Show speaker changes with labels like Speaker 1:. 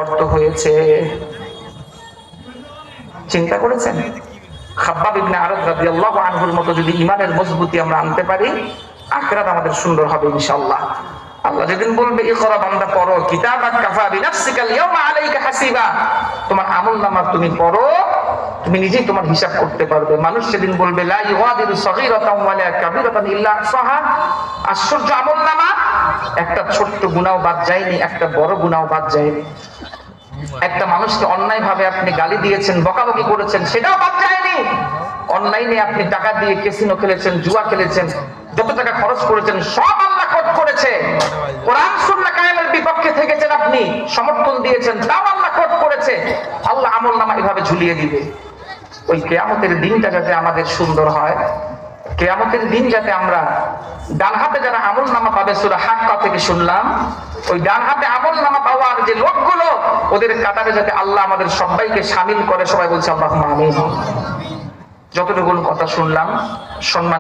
Speaker 1: গর্ত হয়েছে। চিন্তা করেছেন? খাব্বাব ইবনে আরদ রাদিয়াল্লাহু আনহুর মতো যদি ঈমানের মজবুতি আমরা আনতে পারি, আখিরাত আমাদের সুন্দর হবে ইনশাআল্লাহ। আল্লাহ যেদিন বলবে ইকরা বান্দা পড়ো, কিতাবাক কাফা বিনাফসিকাল ইয়াওমা আলাইকা হাসিবা, তোমার আমলনামা তুমি পড়ো, তুমি নিজেই তোমার হিসাব করতে পারবে। মানুষ সেদিন বলবে লা ইগাদিরু সগীরাতান ওয়ালা কাবীরাতান ইল্লা আহসাহা। আশ্চর্য, আমলনামা একটা ছোট্ট গুনাহ বাদ যায়নি, একটা বড় গুনাহ বাদ যায়নি। একটা মানুষকে অন্যায় ভাবে আপনি গালি দিয়েছেন, বকাবকি করেছেন, সেটাও বাদ যায়নি। অনলাইনে আপনি টাকা দিয়ে ক্যাসিনো খেলেছেন, জুয়া খেলেছেন, যত টাকা খরচ করেছেন সব আল্লাহ কোট করেছে। কোরআন সুন্নাহ কায়েমের বিপক্ষে থেকেছেন, আপনি সমর্থন দিয়েছেন, তাও আল্লাহ কোট করেছে। আল্লাহ আমলনামা এভাবে ঝুলিয়ে দিবে। ওই কিয়ামতের দিনটা যাতে আমাদের সুন্দর হয়, কিয়ামতের দিন যাতে আমরা ডান হাতে যারা আমলনামা পাবে, সূরা হাক্কা থেকে শুনলাম, ওই ডান হাতে আমলনামা পাওয়ার যে লোকগুলো, ওদের কাতারে যাতে আল্লাহ আমাদের সবাইকে শামিল করে। সবাই বলছে আল্লাহুম্মা আমিন। যতটুকু কথা শুনলাম সম্মান